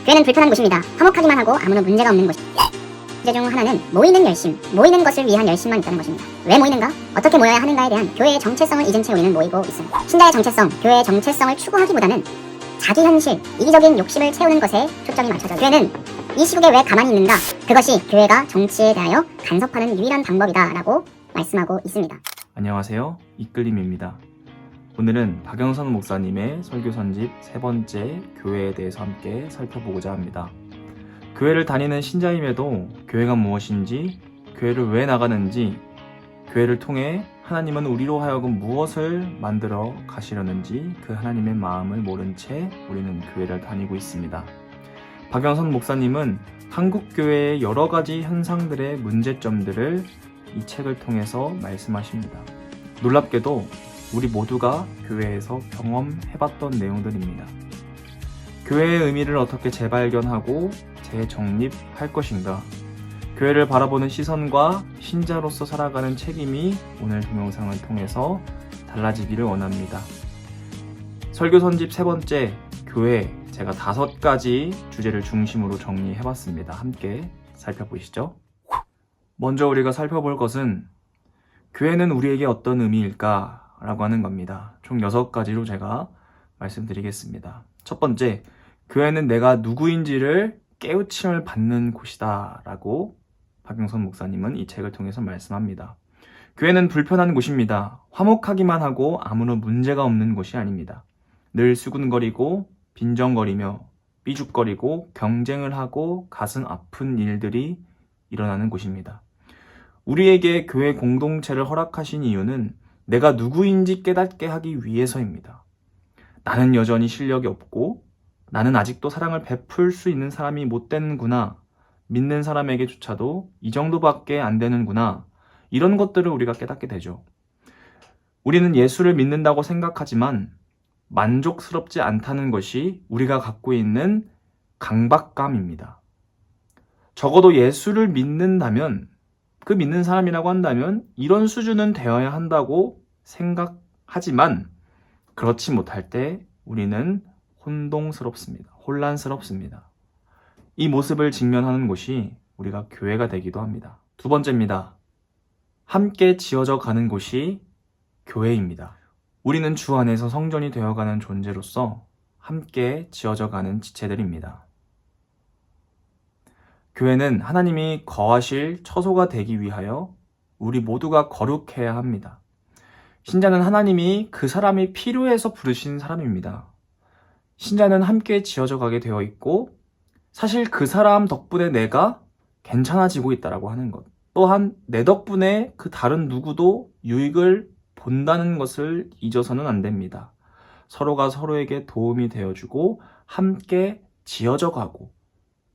교회는 불편한 곳입니다. 화목하기만 하고 아무런 문제가 없는 곳입니다. 주제 중 하나는 모이는 열심, 모이는 것을 위한 열심만 있다는 것입니다. 왜 모이는가? 어떻게 모여야 하는가에 대한 교회의 정체성을 잊은 채 우리는 모이고 있습니다. 신자의 정체성, 교회의 정체성을 추구하기보다는 자기 현실, 이기적인 욕심을 채우는 것에 초점이 맞춰져 교회는 이 시국에 왜 가만히 있는가? 그것이 교회가 정치에 대하여 간섭하는 유일한 방법이다 라고 말씀하고 있습니다. 안녕하세요. 이끌림입니다. 오늘은 박영선 목사님의 설교 선집 세 번째 교회에 대해서 함께 살펴보고자 합니다. 교회를 다니는 신자임에도 교회가 무엇인지, 교회를 왜 나가는지, 교회를 통해 하나님은 우리로 하여금 무엇을 만들어 가시려는지 그 하나님의 마음을 모른 채 우리는 교회를 다니고 있습니다. 박영선 목사님은 한국 교회의 여러 가지 현상들의 문제점들을 이 책을 통해서 말씀하십니다. 놀랍게도 우리 모두가 교회에서 경험해봤던 내용들입니다. 교회의 의미를 어떻게 재발견하고 재정립할 것인가? 교회를 바라보는 시선과 신자로서 살아가는 책임이 오늘 동영상을 통해서 달라지기를 원합니다. 설교 선집 세 번째 교회, 제가 5가지 주제를 중심으로 정리해봤습니다. 함께 살펴보시죠. 먼저 우리가 살펴볼 것은 교회는 우리에게 어떤 의미일까? 라고 하는 겁니다. 총 6가지로 제가 말씀드리겠습니다. 첫 번째, 교회는 내가 누구인지를 깨우침을 받는 곳이다 라고 박영선 목사님은 이 책을 통해서 말씀합니다. 교회는 불편한 곳입니다. 화목하기만 하고 아무런 문제가 없는 곳이 아닙니다. 늘 수군거리고 빈정거리며 삐죽거리고 경쟁을 하고 가슴 아픈 일들이 일어나는 곳입니다. 우리에게 교회 공동체를 허락하신 이유는 내가 누구인지 깨닫게 하기 위해서입니다. 나는 여전히 실력이 없고 나는 아직도 사랑을 베풀 수 있는 사람이 못 되는구나. 믿는 사람에게조차도 이 정도밖에 안 되는구나. 이런 것들을 우리가 깨닫게 되죠. 우리는 예수를 믿는다고 생각하지만 만족스럽지 않다는 것이 우리가 갖고 있는 강박감입니다. 적어도 예수를 믿는다면, 그 믿는 사람이라고 한다면 이런 수준은 되어야 한다고 생각하지만 그렇지 못할 때 우리는 혼란스럽습니다. 이 모습을 직면하는 곳이 우리가 교회가 되기도 합니다. 두 번째입니다. 함께 지어져 가는 곳이 교회입니다. 우리는 주 안에서 성전이 되어가는 존재로서 함께 지어져 가는 지체들입니다. 교회는 하나님이 거하실 처소가 되기 위하여 우리 모두가 거룩해야 합니다. 신자는 하나님이 그 사람이 필요해서 부르신 사람입니다. 신자는 함께 지어져 가게 되어 있고 사실 그 사람 덕분에 내가 괜찮아지고 있다라고 하는 것, 또한 내 덕분에 그 다른 누구도 유익을 본다는 것을 잊어서는 안 됩니다. 서로가 서로에게 도움이 되어주고 함께 지어져 가고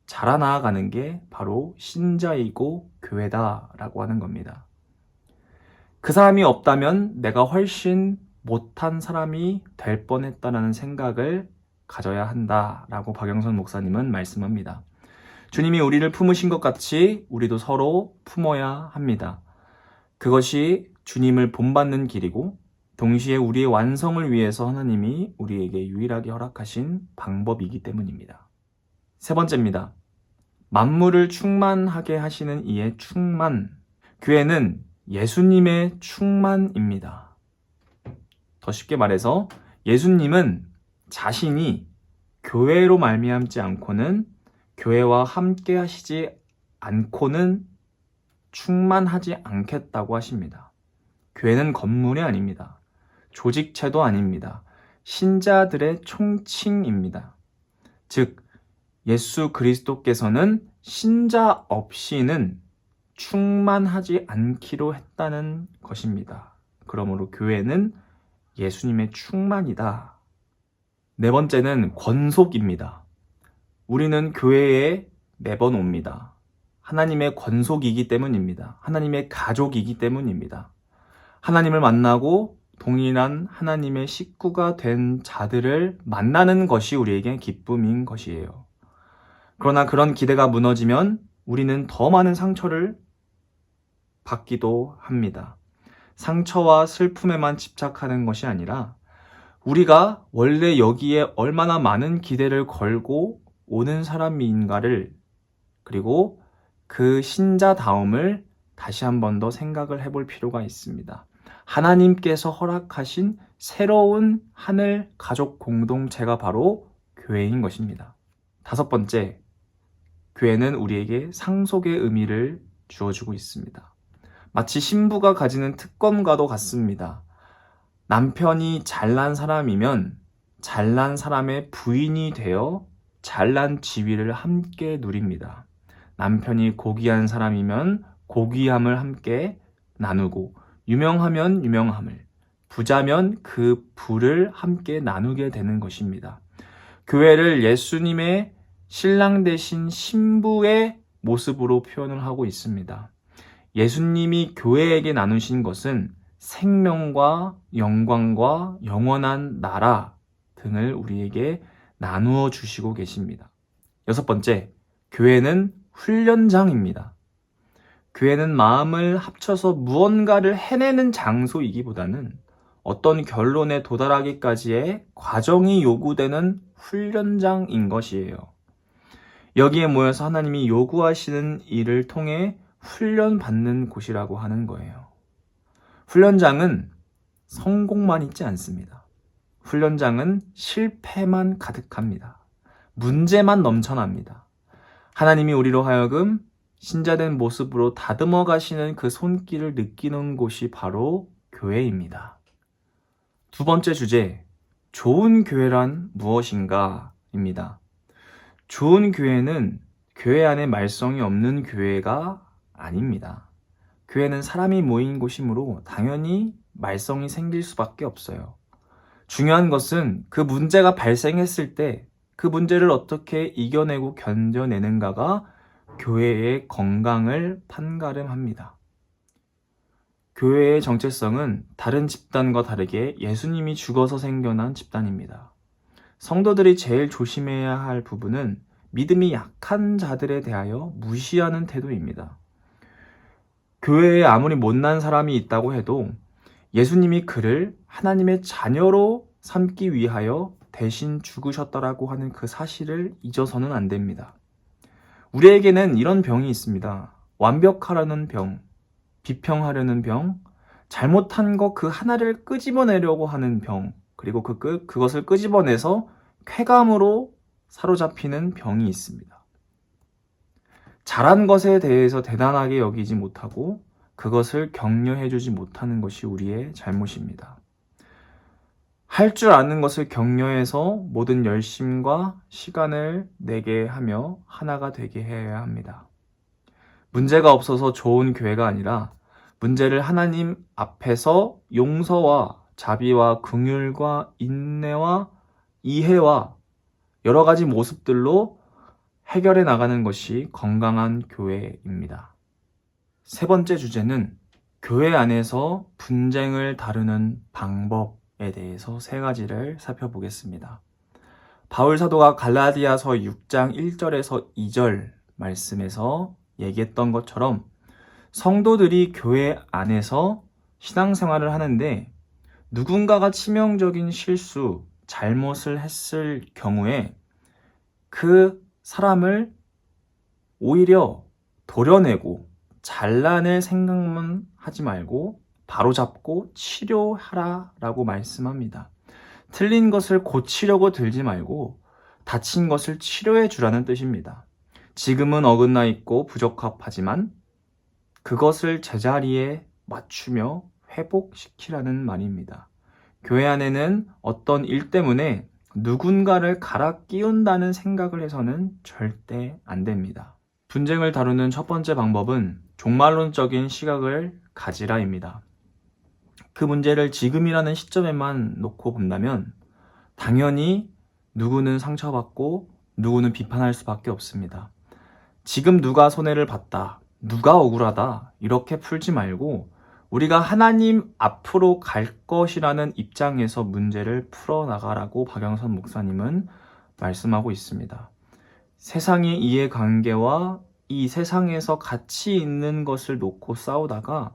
자라나가는 게 바로 신자이고 교회다라고 하는 겁니다. 그 사람이 없다면 내가 훨씬 못한 사람이 될 뻔했다라는 생각을 가져야 한다라고 박영선 목사님은 말씀합니다. 주님이 우리를 품으신 것 같이 우리도 서로 품어야 합니다. 그것이 주님을 본받는 길이고 동시에 우리의 완성을 위해서 하나님이 우리에게 유일하게 허락하신 방법이기 때문입니다. 세 번째입니다. 만물을 충만하게 하시는 이의 충만. 교회는 예수님의 충만입니다. 더 쉽게 말해서 예수님은 자신이 교회로 말미암지 않고는, 교회와 함께 하시지 않고는 충만하지 않겠다고 하십니다. 교회는 건물이 아닙니다. 조직체도 아닙니다. 신자들의 총칭입니다. 즉 예수 그리스도께서는 신자 없이는 충만하지 않기로 했다는 것입니다. 그러므로 교회는 예수님의 충만이다. 네 번째는 권속입니다. 우리는 교회에 매번 옵니다. 하나님의 권속이기 때문입니다. 하나님의 가족이기 때문입니다. 하나님을 만나고 동일한 하나님의 식구가 된 자들을 만나는 것이 우리에게 기쁨인 것이에요. 그러나 그런 기대가 무너지면 우리는 더 많은 상처를 받기도 합니다. 상처와 슬픔에만 집착하는 것이 아니라 우리가 원래 여기에 얼마나 많은 기대를 걸고 오는 사람인가를, 그리고 그 신자다움을 다시 한 번 더 생각을 해볼 필요가 있습니다. 하나님께서 허락하신 새로운 하늘 가족 공동체가 바로 교회인 것입니다. 5번째, 교회는 우리에게 상속의 의미를 주어주고 있습니다. 마치 신부가 가지는 특권과도 같습니다. 남편이 잘난 사람이면 잘난 사람의 부인이 되어 잘난 지위를 함께 누립니다. 남편이 고귀한 사람이면 고귀함을 함께 나누고, 유명하면 유명함을, 부자면 그 부를 함께 나누게 되는 것입니다. 교회를 예수님의 신랑 되신 신부의 모습으로 표현을 하고 있습니다. 예수님이 교회에게 나누신 것은 생명과 영광과 영원한 나라 등을 우리에게 나누어 주시고 계십니다. 6번째, 교회는 훈련장입니다. 교회는 마음을 합쳐서 무언가를 해내는 장소이기보다는 어떤 결론에 도달하기까지의 과정이 요구되는 훈련장인 것이에요. 여기에 모여서 하나님이 요구하시는 일을 통해 훈련받는 곳이라고 하는 거예요. 훈련장은 성공만 있지 않습니다. 훈련장은 실패만 가득합니다. 문제만 넘쳐납니다. 하나님이 우리로 하여금 신자된 모습으로 다듬어 가시는 그 손길을 느끼는 곳이 바로 교회입니다. 2번째 주제, 좋은 교회란 무엇인가? 입니다. 좋은 교회는 교회 안에 말썽이 없는 교회가 아닙니다. 교회는 사람이 모인 곳이므로 당연히 말썽이 생길 수밖에 없어요. 중요한 것은 그 문제가 발생했을 때 그 문제를 어떻게 이겨내고 견뎌내는가가 교회의 건강을 판가름합니다. 교회의 정체성은 다른 집단과 다르게 예수님이 죽어서 생겨난 집단입니다. 성도들이 제일 조심해야 할 부분은 믿음이 약한 자들에 대하여 무시하는 태도입니다. 교회에 아무리 못난 사람이 있다고 해도 예수님이 그를 하나님의 자녀로 삼기 위하여 대신 죽으셨다라고 하는 그 사실을 잊어서는 안 됩니다. 우리에게는 이런 병이 있습니다. 완벽하려는 병, 비평하려는 병, 잘못한 거 그 하나를 끄집어내려고 하는 병, 그리고 그것을 끄집어내서 쾌감으로 사로잡히는 병이 있습니다. 잘한 것에 대해서 대단하게 여기지 못하고 그것을 격려해주지 못하는 것이 우리의 잘못입니다. 할 줄 아는 것을 격려해서 모든 열심과 시간을 내게 하며 하나가 되게 해야 합니다. 문제가 없어서 좋은 교회가 아니라 문제를 하나님 앞에서 용서와 자비와 긍휼과 인내와 이해와 여러 가지 모습들로 해결해 나가는 것이 건강한 교회입니다. 3번째 주제는 교회 안에서 분쟁을 다루는 방법에 대해서 3가지를 살펴보겠습니다. 바울 사도가 갈라디아서 6장 1절에서 2절 말씀에서 얘기했던 것처럼 성도들이 교회 안에서 신앙생활을 하는데 누군가가 치명적인 실수, 잘못을 했을 경우에 그 사람을 오히려 도려내고 잘라낼 생각만 하지 말고 바로잡고 치료하라라고 말씀합니다. 틀린 것을 고치려고 들지 말고 다친 것을 치료해 주라는 뜻입니다. 지금은 어긋나 있고 부적합하지만 그것을 제자리에 맞추며 회복시키라는 말입니다. 교회 안에는 어떤 일 때문에 누군가를 갈아 끼운다는 생각을 해서는 절대 안 됩니다. 분쟁을 다루는 첫 번째 방법은 종말론적인 시각을 가지라입니다. 그 문제를 지금이라는 시점에만 놓고 본다면 당연히 누구는 상처받고 누구는 비판할 수밖에 없습니다. 지금 누가 손해를 봤다, 누가 억울하다 이렇게 풀지 말고 우리가 하나님 앞으로 갈 것이라는 입장에서 문제를 풀어나가라고 박영선 목사님은 말씀하고 있습니다. 세상의 이해관계와 이 세상에서 가치 있는 것을 놓고 싸우다가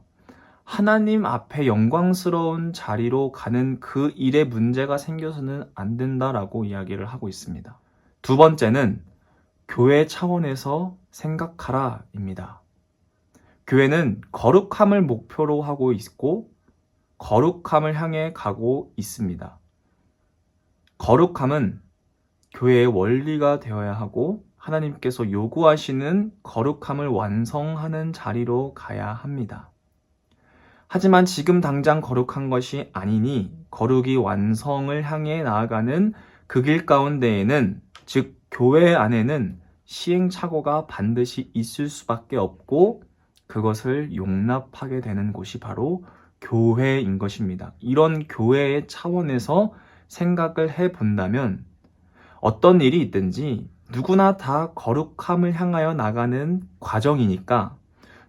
하나님 앞에 영광스러운 자리로 가는 그 일에 문제가 생겨서는 안 된다라고 이야기를 하고 있습니다. 2번째는 교회 차원에서 생각하라입니다. 교회는 거룩함을 목표로 하고 있고 거룩함을 향해 가고 있습니다. 거룩함은 교회의 원리가 되어야 하고 하나님께서 요구하시는 거룩함을 완성하는 자리로 가야 합니다. 하지만 지금 당장 거룩한 것이 아니니 거룩이 완성을 향해 나아가는 그 길 가운데에는, 즉 교회 안에는 시행착오가 반드시 있을 수밖에 없고 그것을 용납하게 되는 곳이 바로 교회인 것입니다. 이런 교회의 차원에서 생각을 해본다면 어떤 일이 있든지 누구나 다 거룩함을 향하여 나가는 과정이니까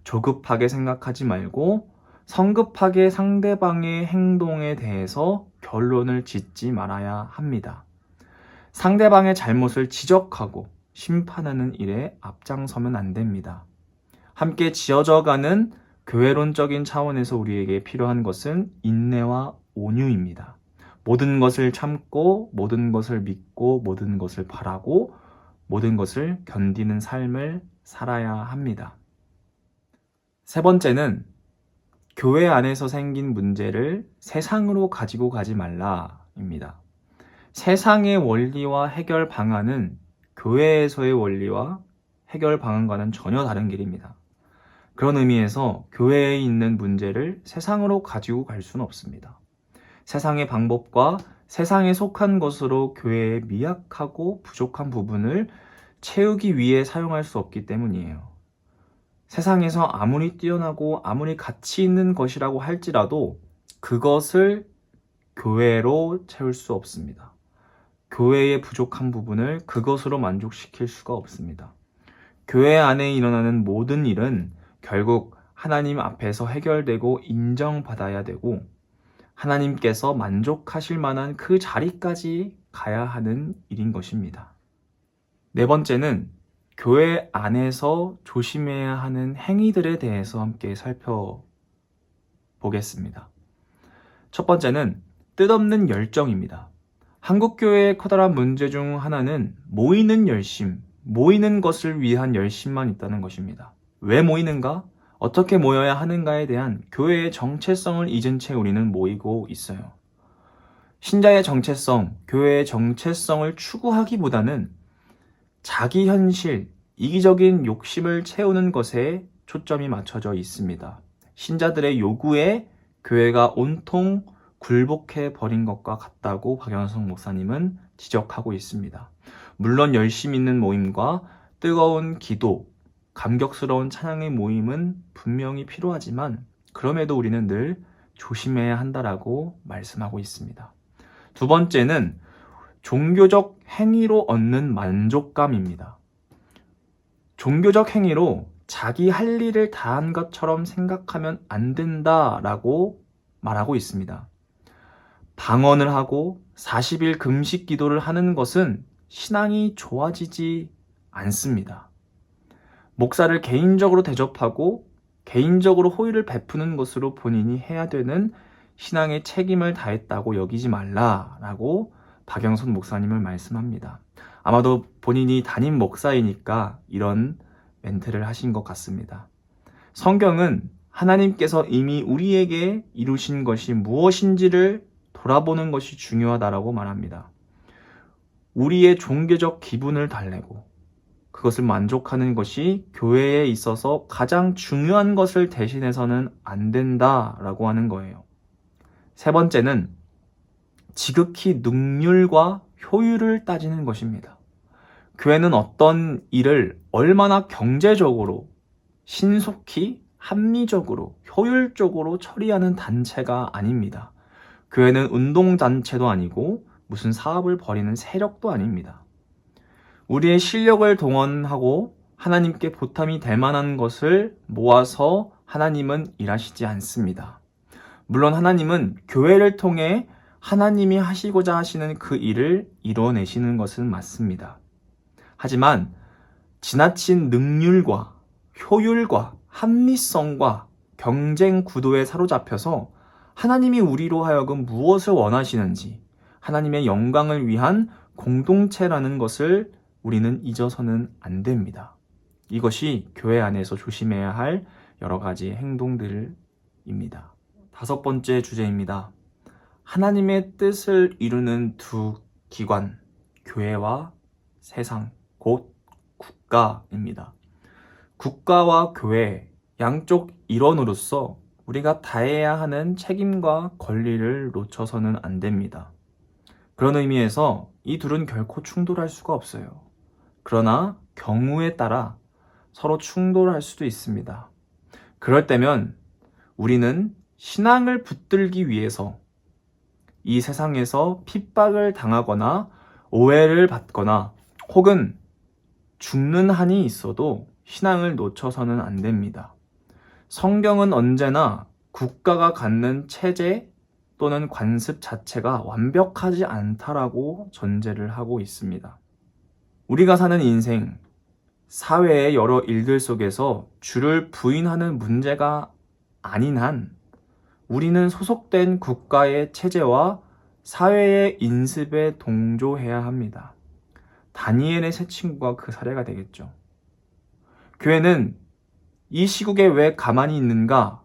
조급하게 생각하지 말고 성급하게 상대방의 행동에 대해서 결론을 짓지 말아야 합니다. 상대방의 잘못을 지적하고 심판하는 일에 앞장서면 안 됩니다. 함께 지어져가는 교회론적인 차원에서 우리에게 필요한 것은 인내와 온유입니다. 모든 것을 참고, 모든 것을 믿고, 모든 것을 바라고, 모든 것을 견디는 삶을 살아야 합니다. 세 번째는 교회 안에서 생긴 문제를 세상으로 가지고 가지 말라입니다. 세상의 원리와 해결 방안은 교회에서의 원리와 해결 방안과는 전혀 다른 길입니다. 그런 의미에서 교회에 있는 문제를 세상으로 가지고 갈 수는 없습니다. 세상의 방법과 세상에 속한 것으로 교회의 미약하고 부족한 부분을 채우기 위해 사용할 수 없기 때문이에요. 세상에서 아무리 뛰어나고 아무리 가치 있는 것이라고 할지라도 그것을 교회로 채울 수 없습니다. 교회의 부족한 부분을 그것으로 만족시킬 수가 없습니다. 교회 안에 일어나는 모든 일은 결국 하나님 앞에서 해결되고 인정받아야 되고 하나님께서 만족하실 만한 그 자리까지 가야 하는 일인 것입니다. 네 번째는 교회 안에서 조심해야 하는 행위들에 대해서 함께 살펴보겠습니다. 첫 번째는 뜻없는 열정입니다. 한국교회의 커다란 문제 중 하나는 모이는 열심, 모이는 것을 위한 열심만 있다는 것입니다. 왜 모이는가? 어떻게 모여야 하는가에 대한 교회의 정체성을 잊은 채 우리는 모이고 있어요. 신자의 정체성, 교회의 정체성을 추구하기보다는 자기 현실, 이기적인 욕심을 채우는 것에 초점이 맞춰져 있습니다. 신자들의 요구에 교회가 온통 굴복해 버린 것과 같다고 박영선 목사님은 지적하고 있습니다. 물론 열심 있는 모임과 뜨거운 기도, 감격스러운 찬양의 모임은 분명히 필요하지만 그럼에도 우리는 늘 조심해야 한다라고 말씀하고 있습니다. 두 번째는 종교적 행위로 얻는 만족감입니다. 종교적 행위로 자기 할 일을 다한 것처럼 생각하면 안 된다라고 말하고 있습니다. 방언을 하고 40일 금식 기도를 하는 것은 신앙이 좋아지지 않습니다. 목사를 개인적으로 대접하고 개인적으로 호의를 베푸는 것으로 본인이 해야 되는 신앙의 책임을 다했다고 여기지 말라라고 박영선 목사님을 말씀합니다. 아마도 본인이 담임 목사이니까 이런 멘트를 하신 것 같습니다. 성경은 하나님께서 이미 우리에게 이루신 것이 무엇인지를 돌아보는 것이 중요하다라고 말합니다. 우리의 종교적 기분을 달래고 그것을 만족하는 것이 교회에 있어서 가장 중요한 것을 대신해서는 안 된다라고 하는 거예요. 세 번째는 지극히 능률과 효율을 따지는 것입니다. 교회는 어떤 일을 얼마나 경제적으로, 신속히, 합리적으로, 효율적으로 처리하는 단체가 아닙니다. 교회는 운동단체도 아니고 무슨 사업을 벌이는 세력도 아닙니다. 우리의 실력을 동원하고 하나님께 보탬이 될 만한 것을 모아서 하나님은 일하시지 않습니다. 물론 하나님은 교회를 통해 하나님이 하시고자 하시는 그 일을 이뤄내시는 것은 맞습니다. 하지만 지나친 능률과 효율과 합리성과 경쟁 구도에 사로잡혀서 하나님이 우리로 하여금 무엇을 원하시는지, 하나님의 영광을 위한 공동체라는 것을 우리는 잊어서는 안 됩니다. 이것이 교회 안에서 조심해야 할 여러 가지 행동들입니다. 5번째 주제입니다. 하나님의 뜻을 이루는 두 기관, 교회와 세상, 곧 국가입니다. 국가와 교회, 양쪽 일원으로서 우리가 다해야 하는 책임과 권리를 놓쳐서는 안 됩니다. 그런 의미에서 이 둘은 결코 충돌할 수가 없어요. 그러나 경우에 따라 서로 충돌할 수도 있습니다. 그럴 때면 우리는 신앙을 붙들기 위해서 이 세상에서 핍박을 당하거나 오해를 받거나 혹은 죽는 한이 있어도 신앙을 놓쳐서는 안 됩니다. 성경은 언제나 국가가 갖는 체제 또는 관습 자체가 완벽하지 않다라고 전제를 하고 있습니다. 우리가 사는 인생, 사회의 여러 일들 속에서 주를 부인하는 문제가 아닌 한 우리는 소속된 국가의 체제와 사회의 인습에 동조해야 합니다. 다니엘의 세 친구가 그 사례가 되겠죠. 교회는 이 시국에 왜 가만히 있는가?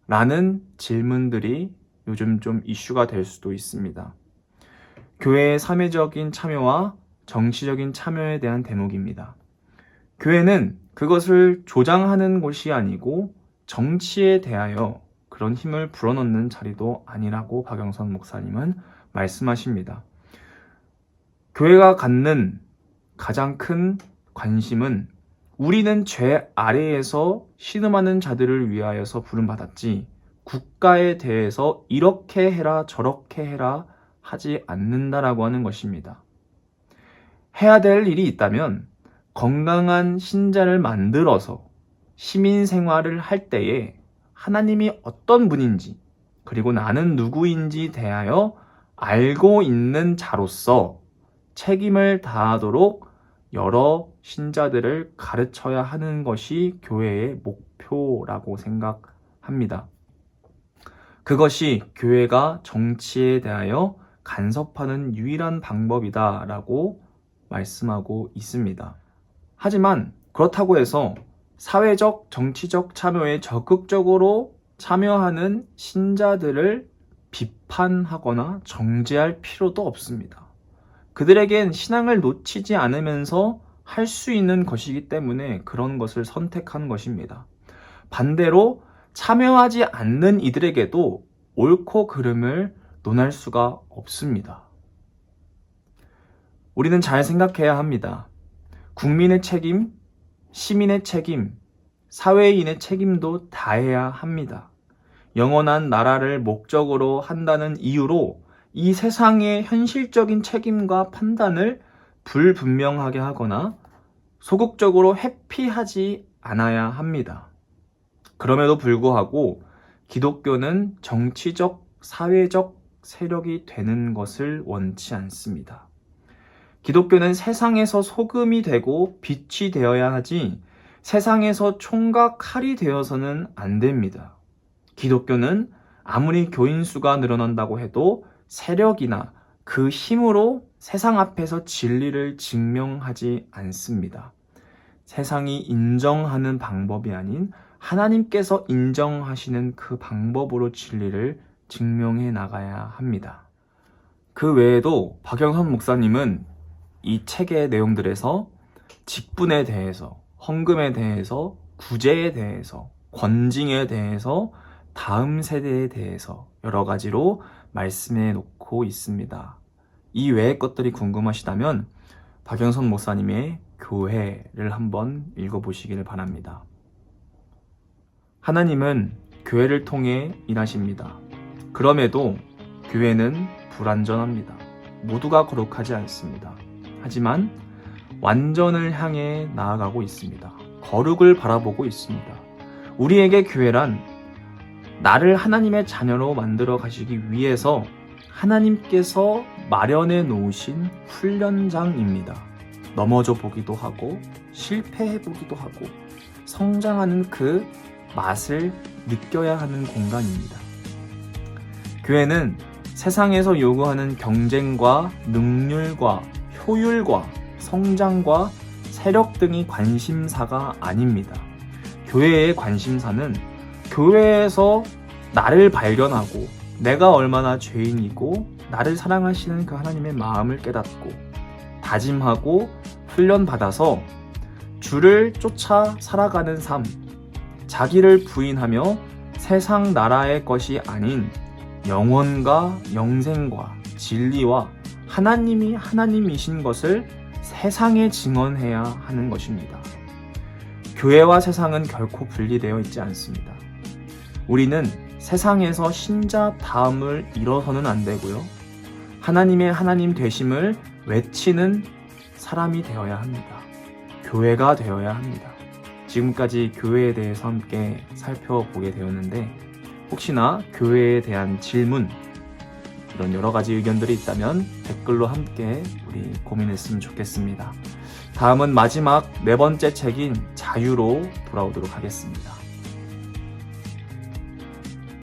라는 질문들이 요즘 좀 이슈가 될 수도 있습니다. 교회의 사회적인 참여와 정치적인 참여에 대한 대목입니다. 교회는 그것을 조장하는 곳이 아니고 정치에 대하여 그런 힘을 불어넣는 자리도 아니라고 박영선 목사님은 말씀하십니다. 교회가 갖는 가장 큰 관심은 우리는 죄 아래에서 신음하는 자들을 위하여서 부름받았지 국가에 대해서 이렇게 해라 저렇게 해라 하지 않는다라고 하는 것입니다. 해야 될 일이 있다면 건강한 신자를 만들어서 시민 생활을 할 때에 하나님이 어떤 분인지 그리고 나는 누구인지 대하여 알고 있는 자로서 책임을 다하도록 여러 신자들을 가르쳐야 하는 것이 교회의 목표라고 생각합니다. 그것이 교회가 정치에 대하여 간섭하는 유일한 방법이다라고 말씀하고 있습니다. 하지만 그렇다고 해서 사회적, 정치적 참여에 적극적으로 참여하는 신자들을 비판하거나 정죄할 필요도 없습니다. 그들에겐 신앙을 놓치지 않으면서 할 수 있는 것이기 때문에 그런 것을 선택한 것입니다. 반대로 참여하지 않는 이들에게도 옳고 그름을 논할 수가 없습니다. 우리는 잘 생각해야 합니다. 국민의 책임, 시민의 책임, 사회인의 책임도 다해야 합니다. 영원한 나라를 목적으로 한다는 이유로 이 세상의 현실적인 책임과 판단을 불분명하게 하거나 소극적으로 회피하지 않아야 합니다. 그럼에도 불구하고 기독교는 정치적, 사회적 세력이 되는 것을 원치 않습니다. 기독교는 세상에서 소금이 되고 빛이 되어야 하지 세상에서 총과 칼이 되어서는 안 됩니다. 기독교는 아무리 교인 수가 늘어난다고 해도 세력이나 그 힘으로 세상 앞에서 진리를 증명하지 않습니다. 세상이 인정하는 방법이 아닌 하나님께서 인정하시는 그 방법으로 진리를 증명해 나가야 합니다. 그 외에도 박영선 목사님은 이 책의 내용들에서 직분에 대해서, 헌금에 대해서, 구제에 대해서, 권징에 대해서, 다음 세대에 대해서 여러 가지로 말씀해 놓고 있습니다. 이 외의 것들이 궁금하시다면 박영선 목사님의 교회를 한번 읽어보시기를 바랍니다. 하나님은 교회를 통해 일하십니다. 그럼에도 교회는 불완전합니다. 모두가 거룩하지 않습니다. 하지만 완전을 향해 나아가고 있습니다. 거룩을 바라보고 있습니다. 우리에게 교회란 나를 하나님의 자녀로 만들어 가시기 위해서 하나님께서 마련해 놓으신 훈련장입니다. 넘어져 보기도 하고 실패해 보기도 하고 성장하는 그 맛을 느껴야 하는 공간입니다. 교회는 세상에서 요구하는 경쟁과 능률과 효율과 성장과 세력 등이 관심사가 아닙니다. 교회의 관심사는 교회에서 나를 발견하고 내가 얼마나 죄인이고 나를 사랑하시는 그 하나님의 마음을 깨닫고 다짐하고 훈련받아서 주를 쫓아 살아가는 삶, 자기를 부인하며 세상 나라의 것이 아닌 영원과 영생과 진리와 하나님이 하나님이신 것을 세상에 증언해야 하는 것입니다. 교회와 세상은 결코 분리되어 있지 않습니다. 우리는 세상에서 신자다움을 잃어서는 안 되고요. 하나님의 하나님 되심을 외치는 사람이 되어야 합니다. 교회가 되어야 합니다. 지금까지 교회에 대해서 함께 살펴보게 되었는데 혹시나 교회에 대한 질문, 이런 여러 가지 의견들이 있다면 댓글로 함께 우리 고민했으면 좋겠습니다. 다음은 마지막 4번째 책인 자유로 돌아오도록 하겠습니다.